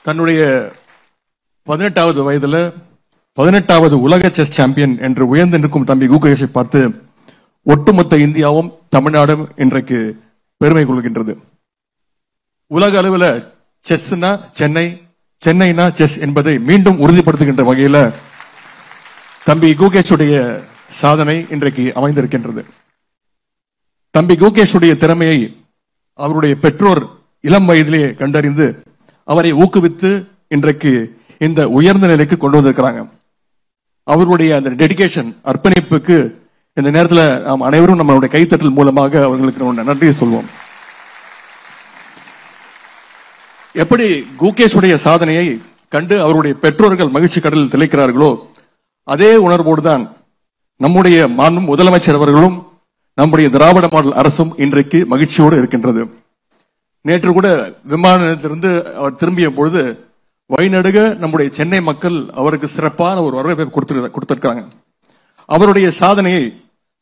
தன்னுடைய 18வது வயதுல 18வது உலக செஸ் சாம்பியன் என்று உயர்ந்து நிற்கும் தம்பி குகேஷை பார்த்து ஒட்டுமொத்த இந்தியாவும் தமிழ்நாடும் இன்றைக்கு பெருமை கொள்கின்றது. உலக அளவில் செஸ்னா சென்னை, சென்னைனா செஸ் என்பதை மீண்டும் உறுதிப்படுத்துகின்ற வகையில் தம்பி குகேஷுடைய சாதனை இன்றைக்கு அமைந்திருக்கின்றது. தம்பி குகேஷுடைய திறமையை அவருடைய பெற்றோர் இளம் வயதிலே கண்டறிந்து அவரை ஊக்குவித்து இன்றைக்கு இந்த உயர்ந்த நிலைக்கு கொண்டு வந்திருக்கிறாங்க. அவருடைய அந்த டெடிகேஷன், அர்ப்பணிப்புக்கு இந்த நேரத்தில் நாம் அனைவரும் நம்மளுடைய கைத்தட்டல் மூலமாக அவர்களுக்கு நன்றியை சொல்வோம். எப்படி குகேஷுடைய சாதனையை கண்டு அவருடைய பெற்றோர்கள் மகிழ்ச்சி கடலில் திளைக்கிறார்களோ அதே உணர்வோடு தான் நம்முடைய மாண்பு முதலமைச்சர் அவர்களும் நம்முடைய திராவிட மாடல் அரசும் இன்றைக்கு மகிழ்ச்சியோடு இருக்கின்றது. நேற்று கூட விமான நிலையத்திலிருந்து அவர் திரும்பிய பொழுது வழிநடுக நம்முடைய சென்னை மக்கள் அவருக்கு சிறப்பான ஒரு வரவேற்பை கொடுத்திருக்காங்க. அவருடைய சாதனையை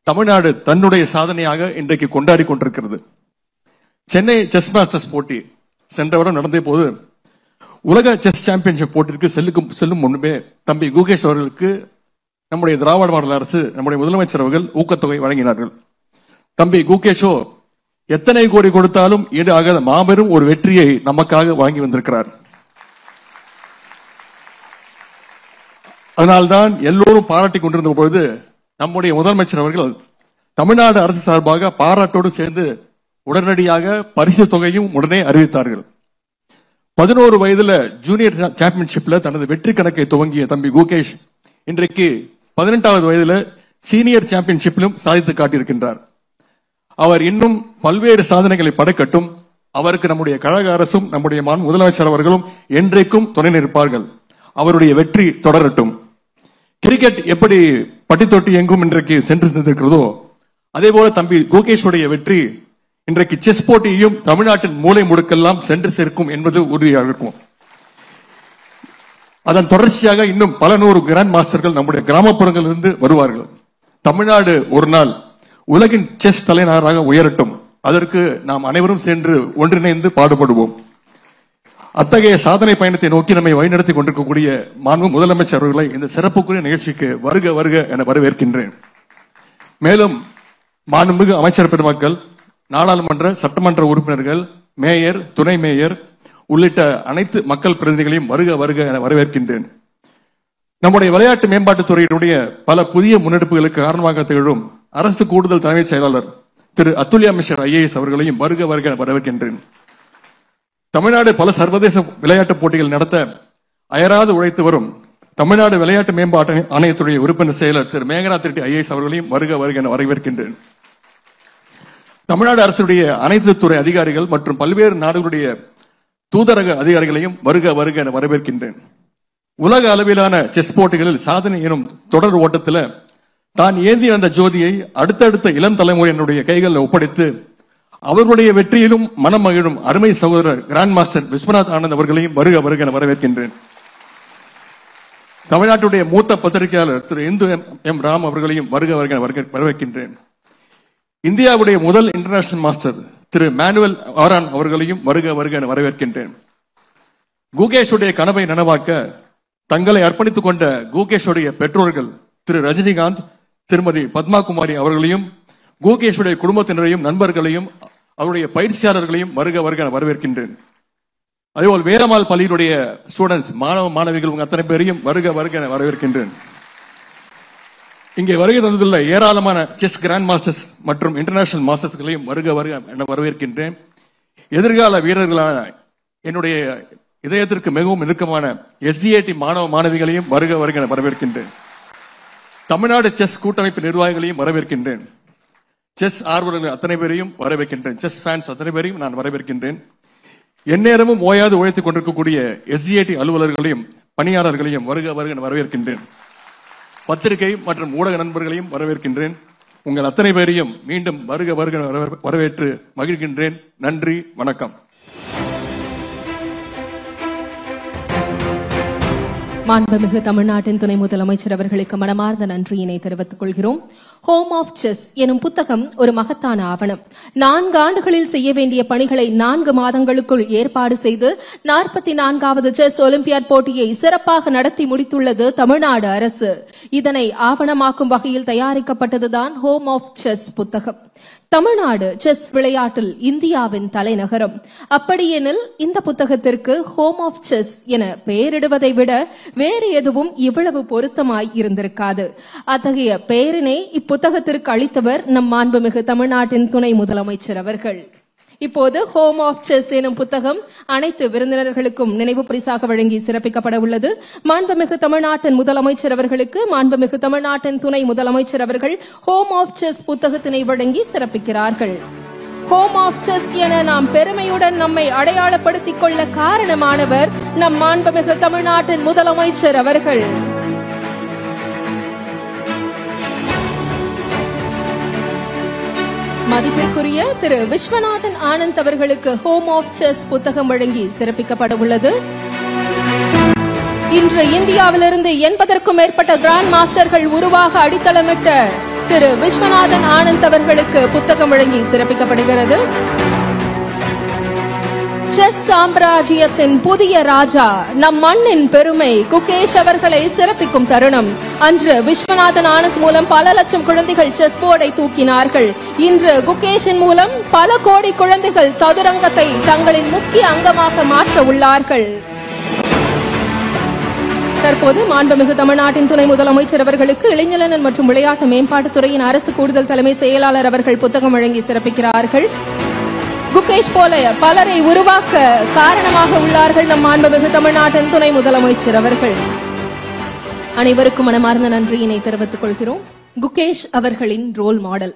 தமிழ்நாடு தன்னுடைய சாதனையாக இன்றைக்கு கொண்டாடி கொண்டிருக்கிறது. சென்னை செஸ் மாஸ்டர்ஸ் போட்டி சென்ற வாரம் நடந்த போது உலக செஸ் சாம்பியன்ஷிப் போட்டிற்கு செல்லும் முன்பே தம்பி குகேஷ் அவர்களுக்கு நம்முடைய திராவிட மாடல் அரசு, நம்முடைய முதலமைச்சர் அவர்கள் ஊக்கத்தொகை வழங்கினார்கள். தம்பி குகேஷோ எத்தனை கோடி கொடுத்தாலும் ஈடு ஆகாத மாபெரும் ஒரு வெற்றியை நமக்காக வாங்கி வந்திருக்கிறார். அதனால்தான் எல்லோரும் பாராட்டி கொண்டிருந்த பொழுது நம்முடைய முதலமைச்சர் அவர்கள் தமிழ்நாடு அரசு சார்பாக பாராட்டோடு சேர்ந்து உடனடியாக பரிசு தொகையும் உடனே அறிவித்தார்கள். 11 வயதுல ஜூனியர் சாம்பியன்ஷிப்ல தனது வெற்றி கணக்கை துவங்கிய தம்பி குகேஷ் இன்றைக்கு 18வது வயதுல சீனியர் சாம்பியன்ஷிப்பிலும் சாதித்து காட்டியிருக்கின்றார். அவர் இன்னும் பல்வேறு சாதனைகளை படைக்கட்டும். அவருக்கு நம்முடைய கழக அரசும் நம்முடைய முதலமைச்சர் அவர்களும் என்றைக்கும் துணை நிற்பார்கள். அவருடைய வெற்றி தொடரட்டும். கிரிக்கெட் எப்படி பட்டி தொட்டி எங்கும் இன்றைக்கு சென்று சென்றிருக்கிறதோ அதே போல தம்பி குகேஷுடைய வெற்றி இன்றைக்கு செஸ் போட்டியையும் தமிழ்நாட்டின் மூலை முடுக்கெல்லாம் சென்று சேர்க்கும் என்பது உறுதியாக இருக்கும். அதன் தொடர்ச்சியாக இன்னும் பல நூறு கிராண்ட் மாஸ்டர்கள் நம்முடைய கிராமப்புறங்களிலிருந்து வருவார்கள். தமிழ்நாடு ஒரு நாள் உலகின் செஸ் தலைநகராக உயரட்டும். அதற்கு நாம் அனைவரும் சென்று ஒன்றிணைந்து பாடுபடுவோம். அத்தகைய சாதனை பயணத்தை நோக்கி நம்மை வழிநடத்தி கொண்டிருக்கக்கூடிய மாண்பு முதலமைச்சர் அவர்களை இந்த சிறப்புக்குரிய நிகழ்ச்சிக்கு வருக வருக என வரவேற்கின்றேன். மேலும் மாண்புமிகு அமைச்சர் பெருமக்கள், நாடாளுமன்ற சட்டமன்ற உறுப்பினர்கள், மேயர், துணை மேயர் உள்ளிட்ட அனைத்து மக்கள் பிரதிநிதிகளையும் வருக வருக என வரவேற்கின்றேன். நம்முடைய விளையாட்டு மேம்பாட்டுத் துறையினுடைய பல புதிய முன்னெடுப்புகளுக்கு காரணமாக திகழும் அரசு கூடுதல் தலைமைச் செயலாளர் திரு அத்துல்யா மிஸ்ரா IAS அவர்களையும் வருக வருக என வரவேற்கின்றேன். தமிழ்நாடு பல சர்வதேச விளையாட்டுப் போட்டிகள் நடத்த அயராது உழைத்து வரும் தமிழ்நாடு விளையாட்டு மேம்பாட்டு ஆணையத்துடைய உறுப்பினர் செயலர் திரு மேகநாத் ரெட்டி IAS அவர்களையும் வருக வருக என வரவேற்கின்றேன். தமிழ்நாடு அரசுடைய அனைத்து துறை அதிகாரிகள் மற்றும் பல்வேறு நாடுகளுடைய தூதரக அதிகாரிகளையும் வருக வருக என வரவேற்கின்றேன். உலக அளவிலான செஸ் போட்டிகளில் சாதனை எனும் தொடர் ஓட்டத்தில் தான் ஏந்தி வந்த ஜோதியை அடுத்தடுத்த இளம் தலைமுறையினுடைய கைகளில் ஒப்படைத்து அவர்களுடைய வெற்றியிலும் மனம் மகிழும் அருமை சகோதரர் கிராண்ட் மாஸ்டர் விஸ்வநாத் ஆனந்த் அவர்களையும் வருக வருக என வரவேற்கின்றேன். தமிழ்நாட்டுடைய மூத்த பத்திரிகையாளர் திரு இந்து எம் ராம் அவர்களையும் வருக வருக என வரவேற்கின்றேன். இந்தியாவுடைய முதல் இன்டர்நேஷனல் மாஸ்டர் திரு மேனுவல் ஆரான் அவர்களையும் வருக வருக என வரவேற்கின்றேன். குகேஷுடைய கனவை நனவாக்க தங்களை அர்ப்பணித்துக் கொண்ட குகேஷுடைய பெற்றோர்கள் திரு ரஜினிகாந்த், திருமதி பத்மா குமாரி அவர்களையும் குகேஷுடைய குடும்பத்தினரையும் நண்பர்களையும் அவருடைய பயிற்சியாளர்களையும் வருக வருக என வரவேற்கின்றேன். அதேபோல் வேலம்மாள் பள்ளியினுடைய ஸ்டூடெண்ட்ஸ், மாணவ மாணவிகள் உங்க அத்தனை பேரையும் வருக வருக என வரவேற்கின்றேன். இங்கே வருகை தந்துள்ள ஏராளமான செஸ் கிராண்ட் மாஸ்டர்ஸ் மற்றும் இன்டர்நேஷனல் மாஸ்டர்ஸ்களையும் வருக வருக என வரவேற்கின்றேன். எதிர்கால வீரர்களான என்னுடைய இதயத்திற்கு மிகவும் நெருக்கமான SDAT மாணவ மாணவிகளையும் வருக வருக என வரவேற்கின்றேன். தமிழ்நாடு செஸ் கூட்டமைப்பு நிர்வாகிகளையும் வரவேற்கின்றேன். செஸ் ஆர்வலர்கள் அத்தனை பேரையும் வரவேற்கின்றேன். செஸ் ஃபேன்ஸ் அத்தனை பேரையும் நான் வரவேற்கின்றேன். எந்நேரமும் ஓயாது உழைத்துக் கொண்டிருக்கக்கூடிய SDAT அலுவலர்களையும் பணியாளர்களையும் வருக வருக என வரவேற்கின்றேன். பத்திரிகை மற்றும் ஊடக நண்பர்களையும் வரவேற்கின்றேன். உங்கள் அத்தனை பேரையும் மீண்டும் வருக வருக வரவேற்று மகிழ்கின்றேன். நன்றி, வணக்கம். மாண்புமிகு தமிழ்நாட்டின் துணை முதலமைச்சர் அவர்களுக்கு மனமார்ந்த நன்றியினை தெரிவித்துக் கொள்கிறோம். ஹோம் ஆஃப் செஸ் எனும் புத்தகம் ஒரு மகத்தான ஆவணம். 4 ஆண்டுகளில் செய்ய வேண்டிய பணிகளை 4 மாதங்களுக்குள் ஏற்பாடு செய்து 44வது செஸ் ஒலிம்பியாட் போட்டியை சிறப்பாக நடத்தி முடித்துள்ளது தமிழ்நாடு அரசு. இதனை ஆவணமாக்கும் வகையில் தயாரிக்கப்பட்டதுதான் ஹோம் ஆஃப் செஸ் புத்தகம். தமிழ்நாடு செஸ் விளையாட்டில் இந்தியாவின் தலைநகரம். அப்படியெனில் இந்த புத்தகத்திற்கு ஹோம் ஆஃப் செஸ் என பெயரிடுவதை விட வேறு எதுவும் இவ்வளவு பொருத்தமாய் இருந்திருக்காது. அத்தகைய பெயரினை இப்புத்தகத்திற்கு அளித்தவர் நம் மாண்புமிகு தமிழ்நாட்டின் துணை முதலமைச்சர் அவர்கள். இப்போது ஹோம் ஆஃப் செஸ் எனும் புத்தகம் அனைத்து விருந்தினர்களுக்கும் நினைவு பரிசாக வழங்கி சிறப்பிக்கப்பட உள்ளது. மாண்புமிகு தமிழ்நாட்டின் முதலமைச்சர் அவர்களுக்கு மாண்புமிகு தமிழ்நாட்டின் துணை முதலமைச்சர் அவர்கள் ஹோம் ஆஃப் செஸ் புத்தகத்தினை வழங்கி சிறப்பிக்கிறார்கள். ஹோம் ஆஃப் செஸ் என நாம் பெருமையுடன் நம்மை அடையாளப்படுத்திக் கொள்ள காரணமானவர் நம் மாண்புமிகு தமிழ்நாட்டின் முதலமைச்சர் அவர்கள். மதிப்பிற்குரிய திரு விஸ்வநாதன் ஆனந்த் அவர்களுக்கு ஹோம் ஆஃப் செஸ் புத்தகம் வழங்கி சிறப்பிக்கப்பட உள்ளது. இன்று இந்தியாவிலிருந்து 80க்கும் மேற்பட்ட கிராண்ட் மாஸ்டர்கள் உருவாக அடித்தளமிட்ட திரு விஸ்வநாதன் ஆனந்த் அவர்களுக்கு புத்தகம் வழங்கி சிறப்பிக்கப்படுகிறது. செஸ் சாம்ராஜ்யத்தின் புதிய ராஜா நம் மண்ணின் பெருமை குகேஷ் அவர்களை சிறப்பிக்கும் தருணம். அன்று விஸ்வநாதன் ஆனந்த் மூலம் பல லட்சம் குழந்தைகள் செஸ் போர்டை தூக்கினார்கள். இன்று குகேஷின் மூலம் பல கோடி குழந்தைகள் சதுரங்கத்தை தங்களின் முக்கிய அங்கமாக மாற்ற உள்ளார்கள். தற்போது மாண்புமிகு தமிழ்நாட்டின் துணை முதலமைச்சர் அவர்களுக்கு இளைஞர் மற்றும் விளையாட்டு மேம்பாட்டுத்துறையின் அரசு கூடுதல் தலைமை செயலாளர் அவர்கள் புத்தகம் வழங்கி சிறப்பிக்கிறார்கள். குகேஷ் போல பலரை உருவாக்க காரணமாக உள்ளார்கள் நம் மாண்புமிகு தமிழ்நாட்டின் துணை முதலமைச்சர் அவர்கள். அனைவருக்கும் மனமார்ந்த நன்றியினை தெரிவித்துக் கொள்கிறோம். குகேஷ் அவர்களின் ரோல் மாடல்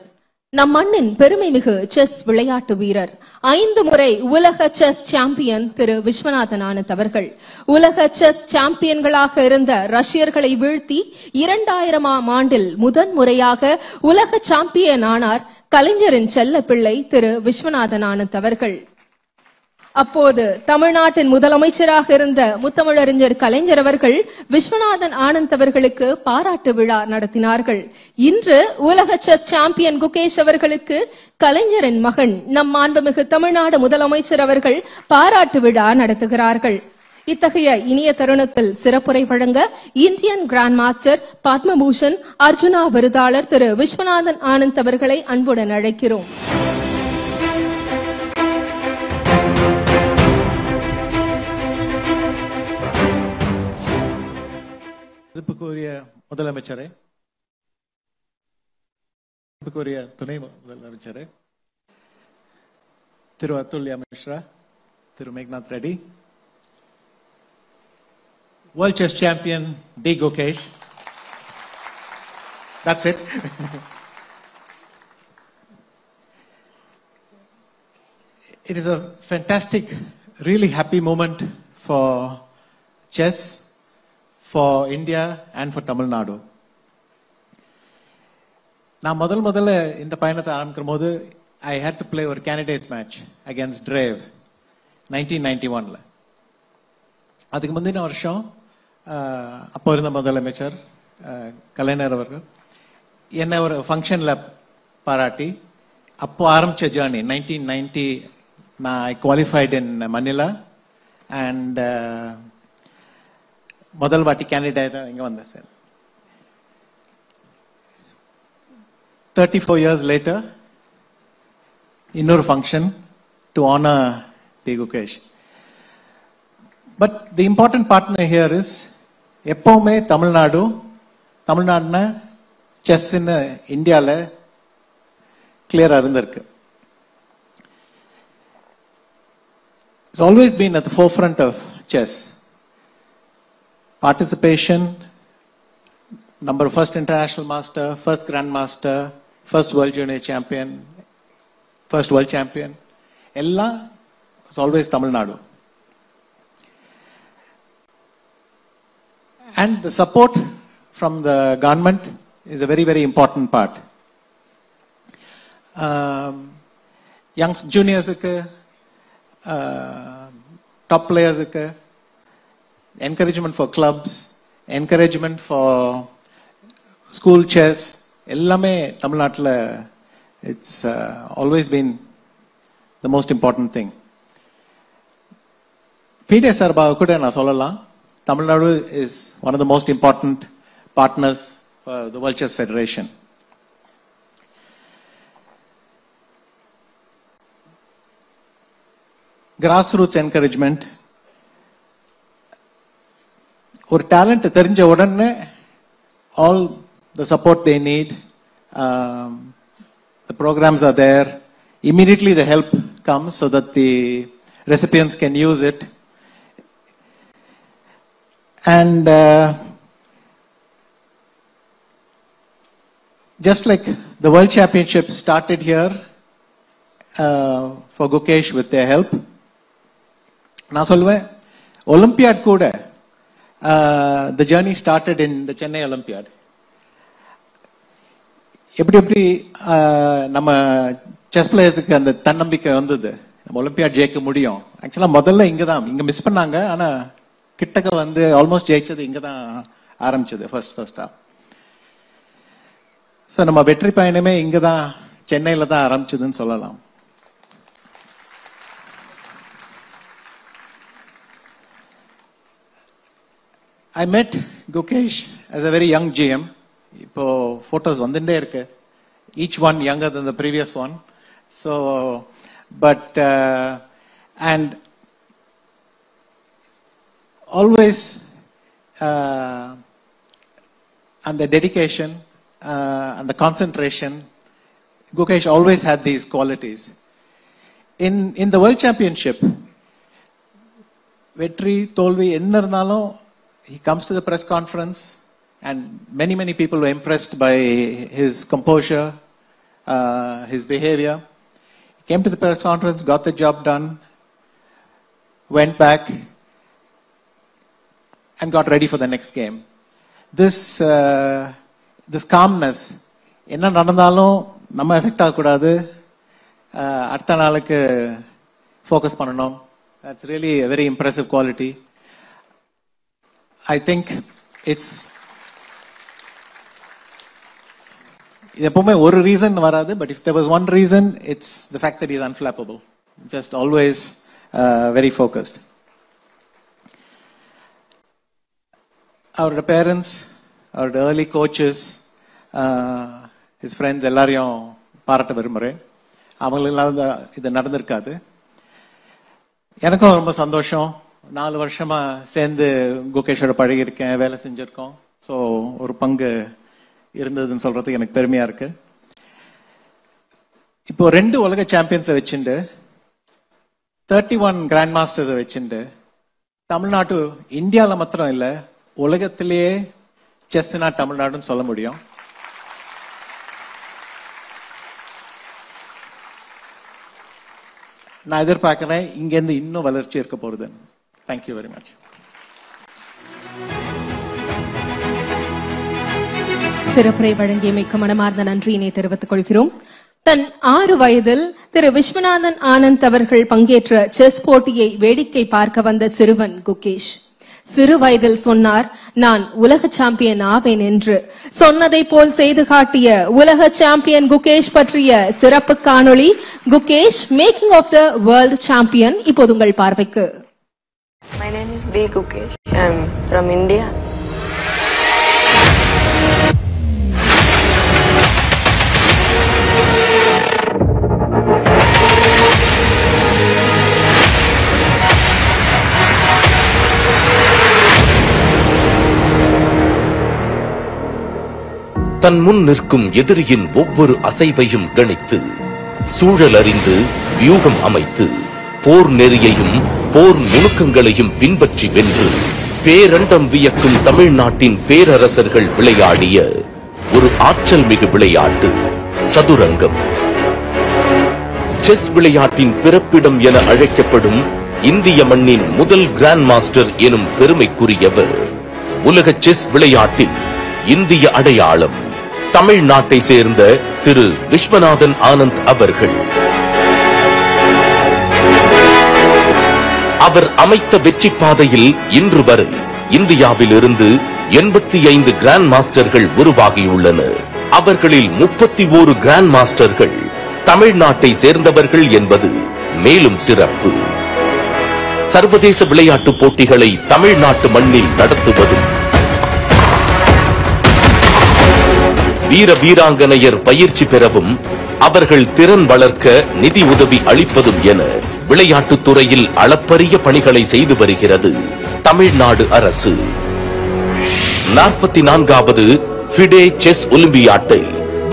நம் மண்ணின் பெருமை மிகு செஸ் விளையாட்டு வீரர், 5 முறை உலக செஸ் சாம்பியன் திரு விஸ்வநாதன் ஆனந்த் அவர்கள். உலக செஸ் சாம்பியன்களாக இருந்த ரஷ்யர்களை வீழ்த்தி 2000ஆம் ஆண்டில் முதன்முறையாக உலக சாம்பியன் ஆனார் கலைஞரின் செல்ல பிள்ளை திரு விஸ்வநாதன் ஆனந்த் அவர்கள். அப்போது தமிழ்நாட்டின் முதலமைச்சராக இருந்த முத்தமிழறிஞர் கலைஞர் அவர்கள் விஸ்வநாதன் ஆனந்த் அவர்களுக்கு பாராட்டு விழா நடத்தினார்கள். இன்று உலக செஸ் சாம்பியன் குகேஷ் அவர்களுக்கு கலைஞரின் மகன் நம் மாண்புமிகு தமிழ்நாடு முதலமைச்சர் அவர்கள் பாராட்டு விழா நடத்துகிறார்கள். இத்தகைய இனிய தருணத்தில் சிறப்புரை வழங்க Indian grand master Padma Bhushan Arjuna விருதாளர் திரு விஸ்வநாதன் ஆனந்த் அவர்களை அன்புடன் அழைக்கிறோம். மதிப்புக்குரிய முதலமைச்சரே, மதிப்புக்குரிய துணை முதலமைச்சரே, திரு அதுல்யா மிஸ்ரா, திரு Meghnath Reddy, World Chess Champion D. Gukesh. That's it. It is a fantastic, really happy moment for chess, for India and for Tamil Nadu. நான் முதல்ல இந்த பயணத்தை ஆரம்பிக்கும் போது I had to play ஒரு candidate match against Drave 1991ல. அதுக்கு முந்தின வருஷம் அப்போ இருந்த முதலமைச்சர் கலைஞர் அவர்கள் என்ன ஒரு ஃபங்க்ஷன்ல பாராட்டி அப்போ ஆரம்பிச்ச ஜேர்னி 1990 நான் ஐ குவாலிஃபைட் இன் மணிலா அண்ட் முதல் வாட்டி கேண்டிடேட் தான் இங்க வந்தேன் சார். 34 years later இன்னொரு function to honour D Gukesh. But the important partner here is எப்பவுமே தமிழ்நாடுனா செஸ் இந்தியால கிளியரா இருந்திருக்கு. It's always been at the forefront of chess. Participation, number of first international master, first grandmaster, first world junior champion, first world champion, எல்லாம் is always Tamil Nadu. And the support from the government is a very, very important part. Young juniors, top players, encouragement for clubs, encouragement for school chess, எல்லாமே தமிழ்நாட்டில் it's always been the most important thing. PDA சார்பாக கூட நான் சொல்லலாம், Tamil Nadu is one of the most important partners for the World Chess Federation. Grassroots encouragement. ஒரு talent தெரிஞ்ச உடனே all the support they need, the programs are there, immediately the help comes so that the recipients can use it. And just like the World Championship started here for Gukesh with their help, நான் சொல்லுவேன் Olympiad கூட the journey started in the Chennai Olympiad. எப்படி நம்ம chess பிளேயர்ஸுக்கு அந்த தன்னம்பிக்கை வந்தது, நம்ம olympiad ஜெயிக்க முடியும். ஆக்சுவலா முதல்ல இங்க மிஸ் பண்ணாங்க, ஆனா கிட்டக்க வந்து ஆல்மோஸ்ட் ஜெயிச்சது இங்க தான் ஆரம்பிச்சது ஃபர்ஸ்டா. ஸோ நம்ம வெற்றி பயணமே இங்க தான் சென்னையில தான் ஆரம்பிச்சதுன்னு சொல்லலாம். I met Gukesh as a very young GM. இப்போ photos வந்துட்டே இருக்கு, each one younger than the previous one. So, but and always and the dedication and the concentration, Gukesh always had these qualities. In the World Championship, வெற்றி தோல்வி என்ன இருந்தாலும் he comes to the press conference, and many people were impressed by his composure, his behavior. He came to the press conference, got the job done, went back, and got ready for the next game. This calmness, என்ன நடந்தாலும் நம்ம effect ஆகக்கூடாது, அடுத்த நாளுக்கு focus பண்ணணும். That's really a very impressive quality. I think it's எப்பவுமே ஒரு reason வராது, but if there was one reason, it's the fact that he's unflappable, just always very focused. Our parents, our early coaches, his friends எல்லாரையும் பாராட்ட விரும்புறேன். அவங்களெல்லாம் இது நடந்திருக்காது. எனக்கும் ரொம்ப சந்தோஷம், 4 வருஷமா சேர்ந்து குகேஷோட பழகிருக்கேன், வேலை செஞ்சிருக்கோம். ஸோ ஒரு பங்கு இருந்ததுன்னு சொல்றதுக்கு எனக்கு பெருமையா இருக்கு. இப்போ 2 உலக சாம்பியன்ஸை வச்சுண்டு 31 கிராண்ட் மாஸ்டர்ஸை வச்சுண்டு தமிழ்நாடு இந்தியாவில் மாத்திரம் இல்ல, உலகத்திலேயே செஸ்னா தமிழ்நாடுன்னு சொல்ல முடியும். நான் எதிர்பார்க்கிறேன் இங்கேருந்து இன்னும் வளர்ச்சி இருக்க போறது. Thank you very much. சிறப்புரை வழங்கியமைக்கு மனமார்ந்த நன்றியினை தெரிவித்துக் கொள்கிறோம். தன் 6 வயதில் திரு விஸ்வநாதன் ஆனந்த் அவர்கள் பங்கேற்ற செஸ் போட்டியை வேடிக்கை பார்க்க வந்த சிறுவன் குகேஷ். சிறு வயதில் சொன்னார், நான் உலக சாம்பியன் ஆவேன் என்று. சொன்னதை போல் செய்து காட்டிய உலக சாம்பியன் குகேஷ் பற்றிய சிறப்பு காணொளி Gukesh making of the world champion இப்போது உங்கள் பார்வைக்கு. My name is D. Gukesh. I am from India. தன் முன் நிற்கும் எதிரியின் ஒவ்வொரு அசைவையும் கணித்து, சூழல் அறிந்து வியூகம் அமைத்து, போர் நெறியையும் போர் நுணுக்கங்களையும் பின்பற்றி வென்று பேரண்டம் வியக்கும் தமிழ்நாட்டின் பேரரசர்கள் விளையாடிய ஒரு ஆற்றல் மிகு விளையாட்டு சதுரங்கம். செஸ் விளையாட்டின் பிறப்பிடம் என அழைக்கப்படும் இந்திய மண்ணின் முதல் கிராண்ட் மாஸ்டர் எனும் பெருமைக்குரியவர். உலக செஸ் விளையாட்டின் இந்திய அடையாளம் தமிழ்நாட்டை சேர்ந்த திரு விஸ்வநாதன் ஆனந்த் அவர்கள். அவர் அமைத்த வெற்றி பாதையில் இன்று வரை இந்தியாவில் இருந்து 85 கிராண்ட் மாஸ்டர்கள் உருவாகியுள்ளனர். அவர்களில் 31 கிராண்ட் மாஸ்டர்கள் தமிழ்நாட்டை சேர்ந்தவர்கள் என்பது மேலும் சிறப்பு. சர்வதேச விளையாட்டுப் போட்டிகளை தமிழ்நாட்டு மண்ணில் நடத்துவதும், வீர வீராங்கனையர் பயிற்சி பெறவும், அவர்கள் திறன் வளர்க்க நிதி உதவி அளிப்பதும் என விளையாட்டுத் துறையில் அளப்பரிய பணிகளை செய்து வருகிறது தமிழ்நாடு அரசு. 44வது ஃபிடே செஸ் ஒலிம்பியாட்டை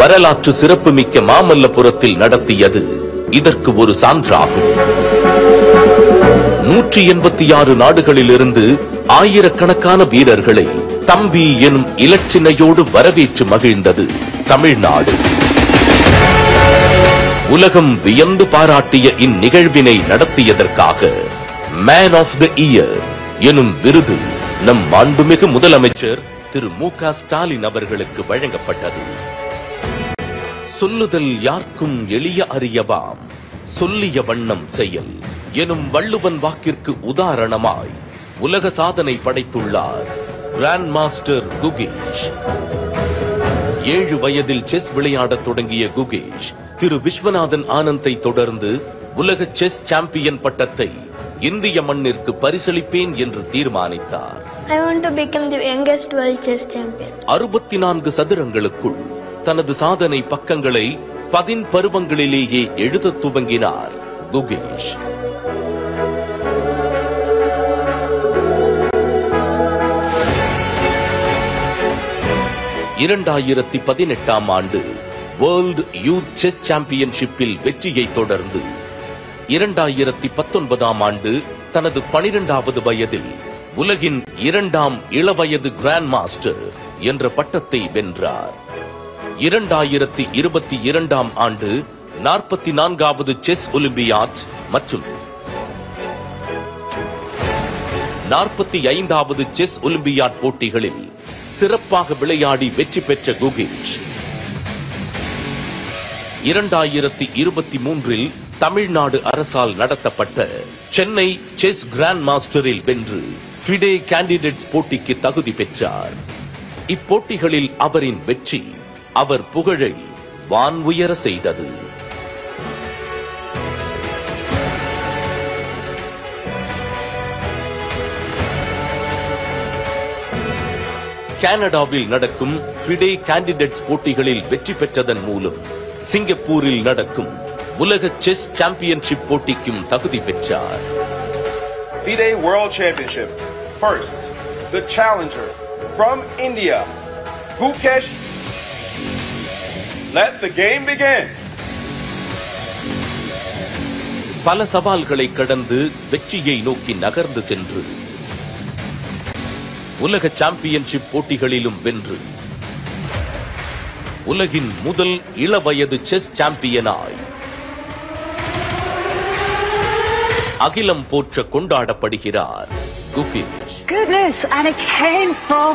வரலாற்று சிறப்புமிக்க மாமல்லபுரத்தில் நடத்தியது இதற்கு ஒரு சான்றாகும். 186 நாடுகளிலிருந்து ஆயிரக்கணக்கான வீரர்களை தம்பி எனும் இலச்சினையோடு வரவேற்று மகிழ்ந்தது தமிழ்நாடு. உலகம் வியந்து பாராட்டிய இந்நிகழ்வினை நடத்தியதற்காக மேன் ஆஃப் தி இயர் எனும் விருது நம் மாண்புமிகு முதலமைச்சர் திரு மு.க. ஸ்டாலின் அவர்களுக்கு வழங்கப்பட்டது. சொல்லுதல் யார்க்கும் எளிய அறியவாம், சொல்லிய வண்ணம் செயல் எனும் வள்ளுவன் வாக்கிற்கு உதாரணமாய் உலக சாதனை படைத்துள்ளார் கிராண்ட் மாஸ்டர் குகேஷ். 7 வயதில் செஸ் விளையாடத் தொடங்கிய குகேஷ் திரு விஸ்வநாதன் ஆனந்தை தொடர்ந்து உலக செஸ் சாம்பியன் பட்டத்தை இந்திய மண்ணிற்கு பரிசளிப்பேன் என்று தீர்மானித்தார். I want to become the youngest world chess champion. 64 சதுரங்களுக்குள் தனது சாதனை பக்கங்களை 10 பருவங்களிலேயே எழுத துவங்கினார் குகேஷ். 2018 ஆண்டு வேர்ல்ட் யூத் செஸ் சாம்பியன்ஷிப்பில் வெற்றியை தொடர்ந்து 2019 ஆண்டு தனது 12வது வயதில் உலகின் 2ஆம் இளவயது கிராண்ட் மாஸ்டர் என்ற பட்டத்தை வென்றார். 2022 ஆண்டு 44வது செஸ் ஒலிம்பியாட் மற்றும் 45வது செஸ் ஒலிம்பியாட் போட்டிகளில் சிறப்பாக விளையாடி வெற்றி பெற்ற குகேஷ் 2023 தமிழ்நாடு அரசால் நடத்தப்பட்ட சென்னை செஸ் கிராண்ட் மாஸ்டரில் வென்று ஃபிடே கேண்டிடேட்ஸ் போட்டிக்கு தகுதி பெற்றார். இப்போட்டிகளில் அவரின் வெற்றி அவர் புகழை வான் உயர செய்தது. கனடாவில் நடக்கும் ஃபிடே கேண்டிடேட்ஸ் போட்டிகளில் வெற்றி பெற்றதன் மூலம் சிங்கப்பூரில் நடக்கும் உலக செஸ் சாம்பியன்ஷிப் போட்டிக்கும் தகுதி பெற்றார். FIDE World Championship. First, the challenger from India, Gukesh. Let the game begin. பல சவால்களை கடந்து வெற்றியை நோக்கி நகர்ந்து சென்று உலக சாம்பியன்ஷிப் போட்டிகளிலும் வென்று உலகின் முதல் இளவயது செஸ் சாம்பியனாய் அகிலம் போற்ற கொண்டாடப்படுகிறார் Gukesh. Goodness, and it came from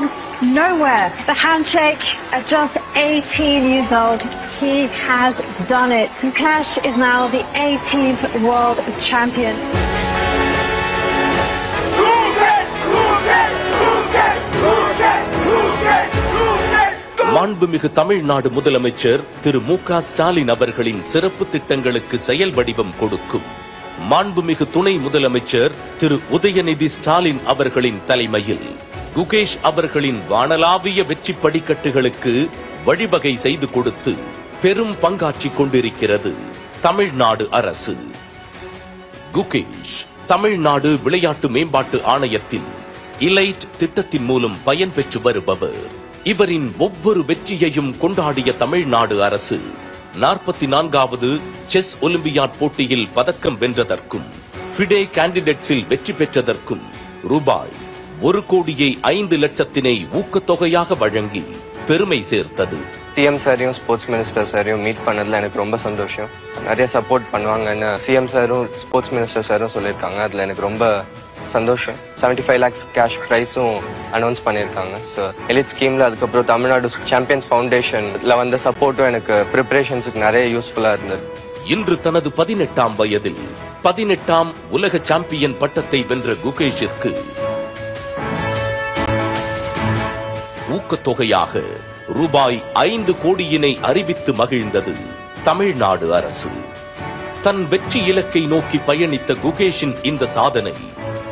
nowhere. The handshake at just 18 years old. He has done it. Gukesh is now the 18th world champion. மாண்புமிகு தமிழ்நாடு முதலமைச்சர் திரு மு.க. ஸ்டாலின் அவர்களின் சிறப்பு திட்டங்களுக்கு செயல் வடிவம் கொடுக்கும் மாண்புமிகு துணை முதலமைச்சர் திரு உதயநிதி ஸ்டாலின் அவர்களின் தலைமையில் குகேஷ் அவர்களின் வானளாவிய வெற்றி படிக்கட்டுகளுக்கு வழிவகை செய்து கொடுத்து பெரும் பங்காற்றிக் கொண்டிருக்கிறது தமிழ்நாடு அரசு. குகேஷ் தமிழ்நாடு விளையாட்டு மேம்பாட்டு ஆணையத்தின் இலைட் திட்டத்தின் மூலம் பயன்பெற்று வருபவர். இவரின் ஒவ்வொரு வெற்றியையும் கொண்டாடிய தமிழ்நாடு அரசு 44வது செஸ் ஒலிம்பியாட் போட்டியில் பதக்கம் வென்றதற்கும் ஃபிடே கேண்டிடேட்ஸில் வெற்றி பெற்றதற்கும் ரூபாய் 1,05,00,000 ஊக்கத்தொகையாக வழங்கி பெருமை சேர்த்தது. சிஎம் சாரையும் ஸ்போர்ட்ஸ் மினிஸ்டர் சாரையும் மீட் பண்ணதுல எனக்கு ரொம்ப சந்தோஷம். நிறைய சப்போர்ட் பண்ணுவாங்கன்னு சிஎம் சாரும் ஸ்போர்ட்ஸ் மினிஸ்டர் சாரும் சொல்லியிருக்காங்க. அதுல எனக்கு ரொம்ப சந்தோஷம். 75 lakhs கேஷ் பிரைஸும் அனௌன்ஸ் பண்ணியிருக்காங்க. ஸோ எலிட் ஸ்கீம்ல அதுக்கப்புறம் தமிழ்நாடு சாம்பியன்ஸ் ஃபவுண்டேஷன்ல வந்த சப்போர்ட்டும் எனக்கு ப்ரிப்பரேஷன்ஸுக்கு நிறைய யூஸ்ஃபுல்லா இருந்தது. இன்று தனது 18ஆம் வயதில் 18ஆம் உலக சாம்பியன் பட்டத்தை வென்ற குகேஷிற்கு ஊக்கத்தொகையாக ரூபாய் 5 கோடியினை அறிவித்து மகிழ்ந்தது தமிழ்நாடு அரசு. தன் வெற்றி இலக்கை நோக்கி பயணித்த குகேஷின் இந்த சாதனை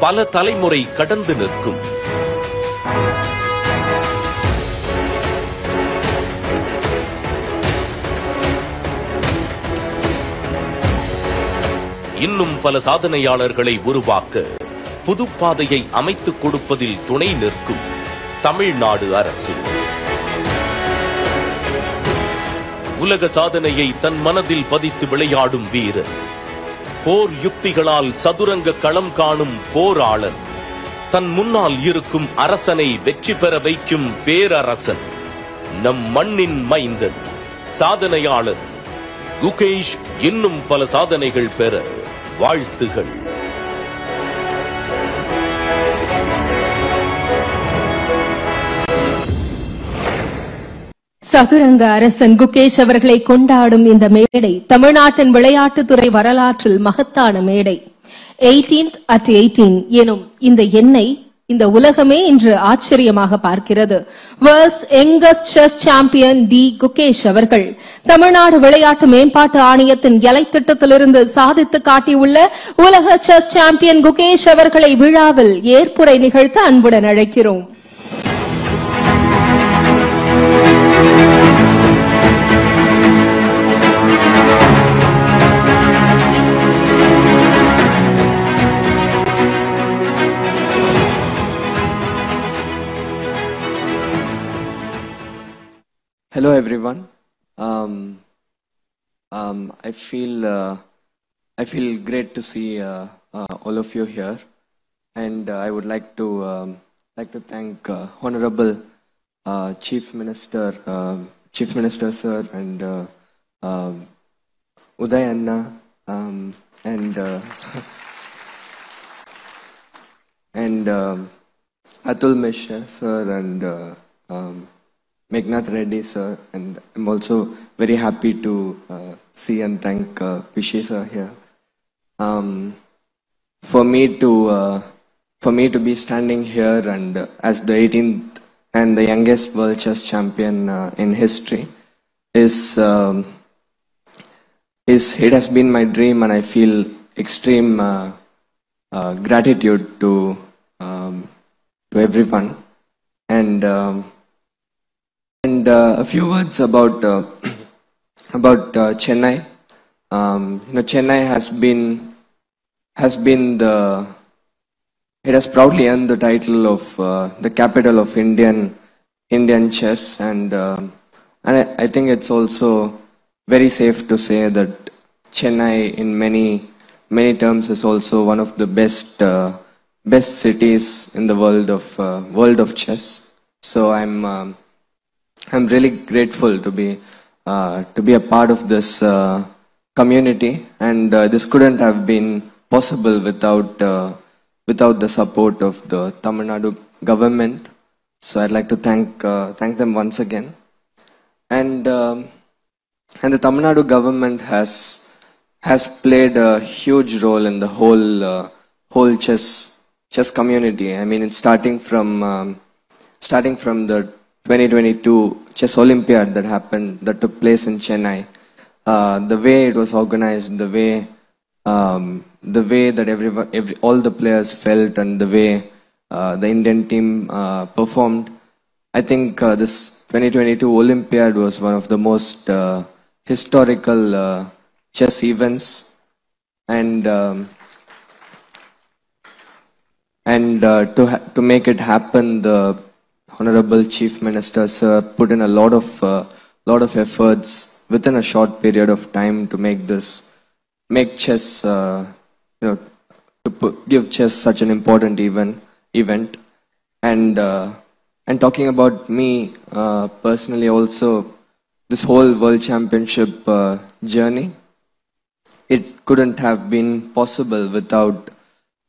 பல தலைமுறை கடந்து நிற்கும். இன்னும் பல சாதனையாளர்களை உருவாக்க புதுப்பாதையை அமைத்துக் கொடுப்பதில் துணை நிற்கும் தமிழ்நாடு அரசு. உலக சாதனையை தன் மனதில் பதித்து விளையாடும் வீரர், போர் யுக்திகளால் சதுரங்க களம் காணும் போராளன், தன் முன்னால் இருக்கும் அரசனை வெற்றி பெற வைக்கும் பேரரசன், நம் மண்ணின் மைந்தன், சாதனையாளர் குகேஷ் இன்னும் பல சாதனைகள் பெற வாழ்த்துகள். சதுரங்க அரசன் குகேஷ் அவர்களை கொண்டாடும் இந்த மேடை தமிழ்நாட்டின் விளையாட்டுத்துறை வரலாற்றில் மகத்தான மேடை. 18th at 18 எனும் இந்த எண்ணை இந்த உலகமே இன்று ஆச்சரியமாக பார்க்கிறது. World's youngest chess champion D Gukesh அவர்கள் தமிழ்நாடு விளையாட்டு மேம்பாட்டு ஆணையத்தின் எலை திட்டத்திலிருந்து சாதித்து காட்டியுள்ள உலக செஸ் சாம்பியன் குகேஷ் அவர்களை விழாவில் ஏற்புரை நிகழ்த்த அன்புடன் அழைக்கிறோம். Hello everyone. I feel great to see all of you here, and I would like to thank Honorable Chief Minister Sir and Uday Anna and Atul Mishra sir and Megnath Reddy sir, and I'm also very happy to see and thank Pishi sir here. For me to be standing here and as the 18th and the youngest world chess champion in history it has been my dream, and I feel extreme gratitude to everyone. And a few words about Chennai. Chennai has proudly earned the title of the capital of Indian chess, and I think it's also very safe to say that Chennai, in many terms, is also one of the best cities in the world of chess. So I'm really grateful to be a part of this community, and this couldn't have been possible without the support of the Tamil Nadu government. So I'd like to thank them once again. And the Tamil Nadu government has played a huge role in the whole chess community. I mean, it's starting from the 2022 Chess Olympiad that took place in Chennai. The way it was organized, the way that all the players felt, and the way the Indian team performed, I think this 2022 Olympiad was one of the most historical chess events, and to make it happen, the Honorable Chief Minister sir put in a lot of efforts within a short period of time to make chess, give chess such an important event. And talking about me personally also, this whole World Championship journey, it couldn't have been possible without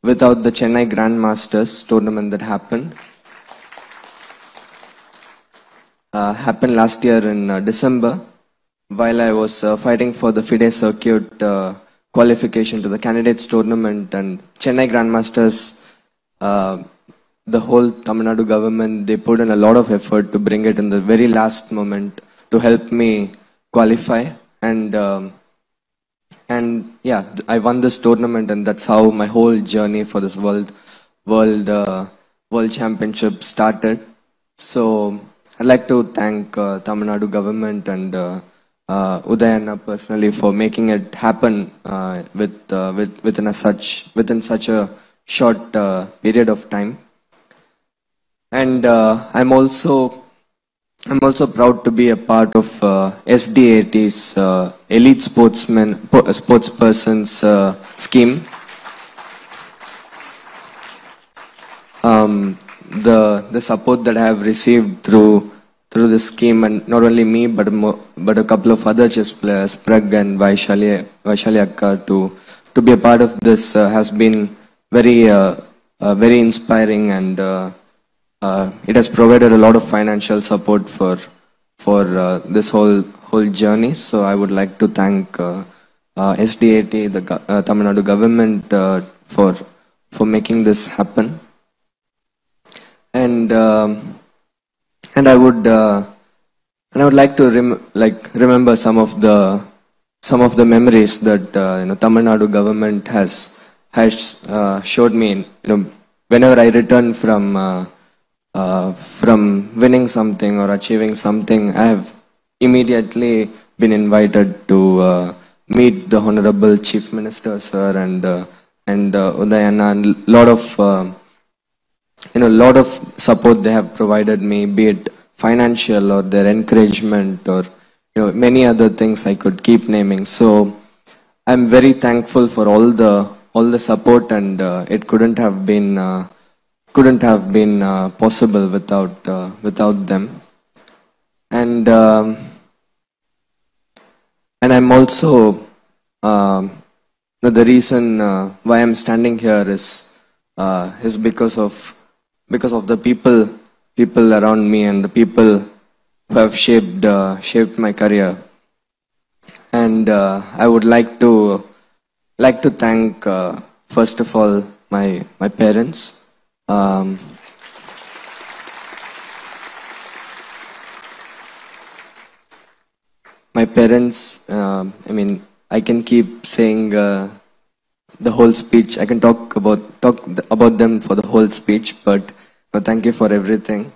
the Chennai Grandmasters tournament that happened last year in December, while I was fighting for the FIDE circuit qualification to the candidates tournament. And Chennai Grandmasters the whole Tamil Nadu government, they put in a lot of effort to bring it in the very last moment to help me qualify. And yeah, I won this tournament, and that's how my whole journey for this world championship started. So I'd like to thank Tamil Nadu government and Udayana personally for making it happen within such a short period of time. And I'm also proud to be a part of SDAT's Elite Sportspersons scheme. The support that I have received through this scheme, and not only me but a couple of other chess players, Prag and Vaishali Akka, to be a part of this has been very inspiring, and it has provided a lot of financial support for this whole journey. So I would like to thank SDAT, the Tamil Nadu government, for making this happen. And I would like to remember some of the memories that Tamil Nadu government has showed me. Whenever I return from winning something or achieving something, I have immediately been invited to meet the Honorable Chief Minister, sir, and Udayana, and lot of support they have provided me, be it financial or their encouragement or many other things I could keep naming. So I'm very thankful for all the support, and it couldn't have been possible without them. And I'm also the reason why I'm standing here is because of the people around me and the people who have shaped my career. And I would like to thank first of all my parents. My parents, I can keep saying the whole speech. I can talk about them for the whole speech, but thank you for everything.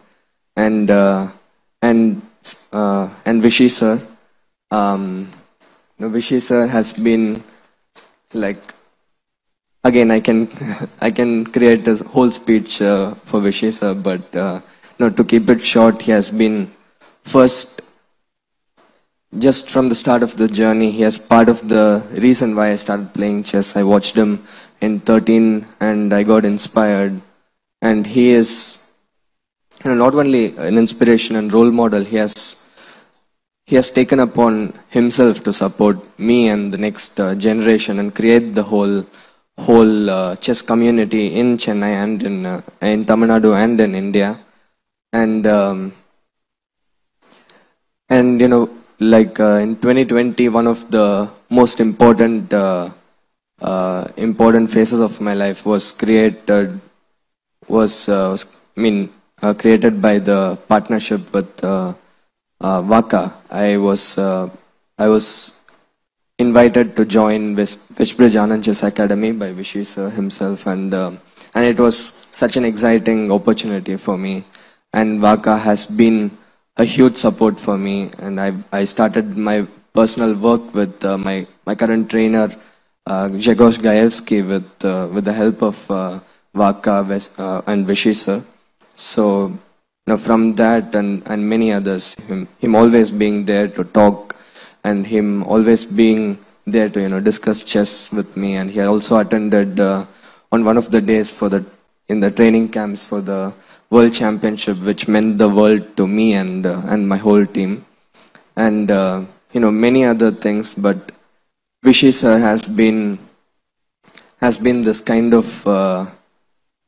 And Vishy sir, Vishy sir has been again, I can create a whole speech for Vishy sir, but to keep it short, he has been first. Just from the start of the journey, he is part of the reason why I started playing chess. I watched him in 13 and I got inspired. And he is not only an inspiration and role model, he has taken upon himself to support me and the next generation and create the whole chess community in Chennai and in Tamil Nadu and in India. And in 2020, one of the most important phases of my life was created by the partnership with VACA. I was invited to join Westbridge Anand Chess Academy by Vishy sir himself, and it was such an exciting opportunity for me. And VACA has been a huge support for me, and I started my personal work with my current trainer Grzegorz Gajewski with the help of VACA and Vishy sir. So from that and many others, him always being there to talk, and him always being there to discuss chess with me, and he also attended on one of the days in the training camps for the World Championship, which meant the world to me and my whole team, and many other things. But Vishy sir has been this kind of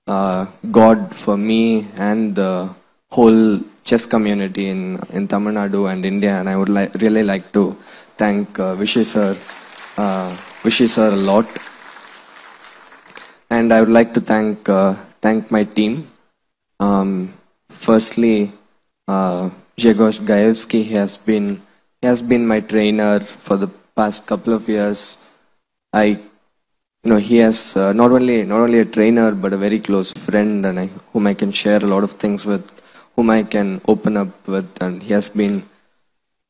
God for me and the whole chess community in Tamil Nadu and India, and I would really like to thank Vishy sir a lot, and I would like to thank my team. Firstly, Grzegorz Gajewski, he has been my trainer for the past couple of years. He has not only a trainer but a very close friend, and whom I can share a lot of things with, whom I can open up with, and he has been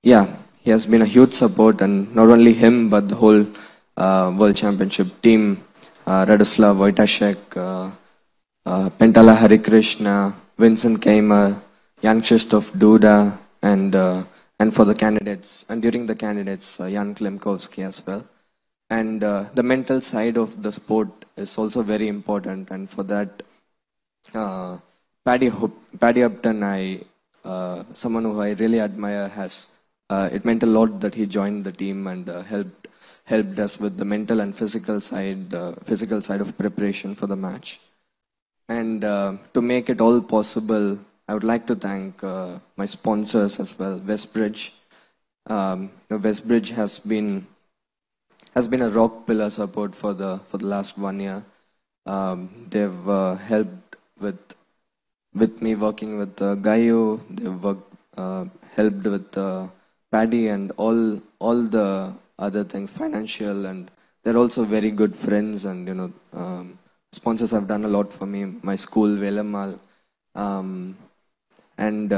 a huge support, and not only him but the whole World Championship team, Radoslav Wojtaszek, Pentala Harikrishna, Vincent Keimer, Jan Krzysztof Duda, and for the candidates, and during the candidates, Jan Klimkowski as well. And the mental side of the sport is also very important, and for that, Paddy Upton, someone who I really admire, it meant a lot that he joined the team and helped us with the mental and physical side of preparation for the match. And to make it all possible, I would like to thank my sponsors as well, Westbridge. Westbridge has been a rock pillar support for the last 1 year. They've helped with me working with Gaio. They've helped with Paddy and all the other things, financial, and they're also very good friends. And sponsors have done a lot for me. My school, Velamal, and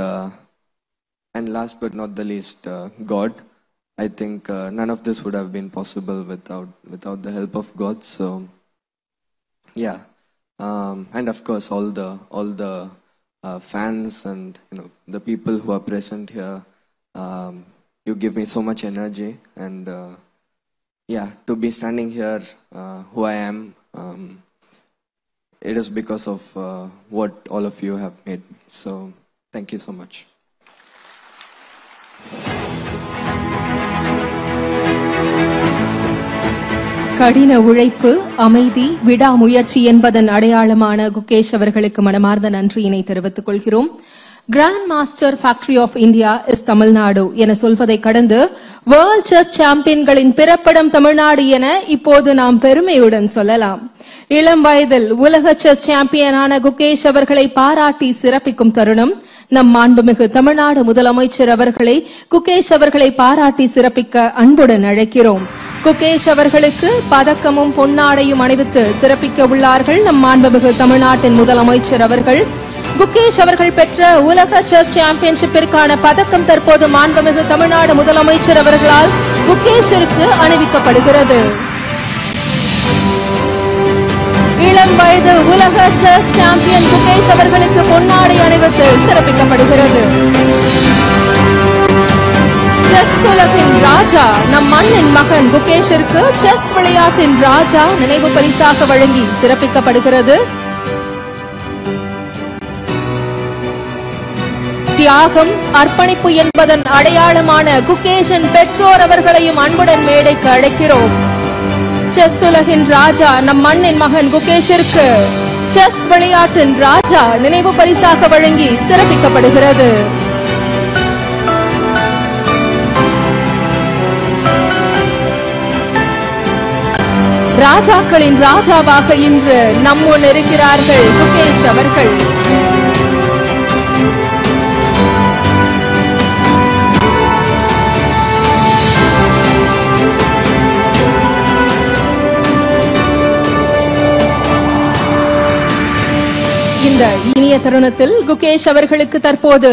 last but not the least, God. I think none of this would have been possible without the help of God. So, yeah, and of course all the fans and the people who are present here. You give me so much energy, and to be standing here, who I am, it is because of what all of you have made me. So, thank you so much. கடின உழைப்பு, அமைதி, விடாமுயற்சி என்பதன் அடையாளமான குகேஷ் அவர்களுக்கு மனமார்ந்த நன்றியினை தெரிவித்துக் கொள்கிறோம். Grand master factory of India is Tamil Nadu என சொல்வதை கடந்து வேர்ல்ட் செஸ் சாம்பியன்களின் பிறப்பிடம் தமிழ்நாடு என இப்போது நாம் பெருமையுடன் சொல்லலாம். இளம் வயதில் உலக செஸ் சாம்பியனான குகேஷ் அவர்களை பாராட்டி சிறப்பிக்கும் தருணம். நம் மாண்புமிகு தமிழ்நாடு முதலமைச்சர் அவர்களை குகேஷ் அவர்களை பாராட்டி சிறப்பிக்க அன்புடன் அழைக்கிறோம். குகேஷ் அவர்களுக்கு பதக்கமும் பொன்னாடையும் அணிவித்து சிறப்பிக்க உள்ளார்கள் நம் மாண்புமிகு தமிழ்நாட்டின் முதலமைச்சர் அவர்கள். குகேஷ் அவர்கள் பெற்ற உலக செஸ் சாம்பியன்ஷிப்பிற்கான பதக்கம் தற்போது மாண்புமிகு தமிழ்நாடு முதலமைச்சர் அவர்களால் குகேஷிற்கு அணிவிக்கப்படுகிறது. இளம் வயது உலக செஸ் சாம்பியன் குகேஷ் அவர்களுக்கு பொன்னாடை அணிவித்து சிறப்பிக்கப்படுகிறது. செஸ் உலகின் ராஜா நம் மண்ணின் மகன் குகேஷிற்கு செஸ் விளையாட்டின் ராஜா நினைவு பரிசாக வழங்கி சிறப்பிக்கப்படுகிறது. தியாகம், அர்ப்பணிப்பு என்பதன் அடையாளமான குகேஷின் பெற்றோர் அவர்களையும் அன்புடன் மேடைக்கு அழைக்கிறோம். செஸ் உலகின் ராஜா நம் மண்ணின் மகன் குகேஷிற்கு செஸ் விளையாட்டின் ராஜா நினைவு பரிசாக வழங்கி சிறப்பிக்கப்படுகிறது. ராஜாக்களின் ராஜாவாக இன்று நம்முன் இருக்கிறார்கள் குகேஷ் அவர்கள். இந்த இனிய தருணத்தில் குகேஷ் அவர்களுக்கு தற்போது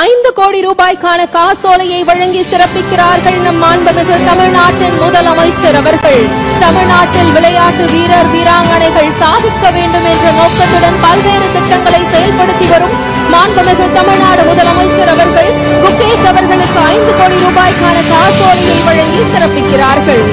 5 கோடி ரூபாய்க்கான காசோலையை வழங்கி சிறப்பிக்கிறார்கள் நம் மாண்புமிகு தமிழ்நாட்டின் முதலமைச்சர் அவர்கள். தமிழ்நாட்டில் விளையாட்டு வீரர் வீராங்கனைகள் சாதிக்க வேண்டும் என்ற நோக்கத்துடன் பல்வேறு திட்டங்களை செயல்படுத்தி வரும் மாண்புமிகு தமிழ்நாடு முதலமைச்சர் அவர்கள் குகேஷ் அவர்களுக்கு 5 கோடி ரூபாய்க்கான காசோலையை வழங்கி சிறப்பிக்கிறார்கள்.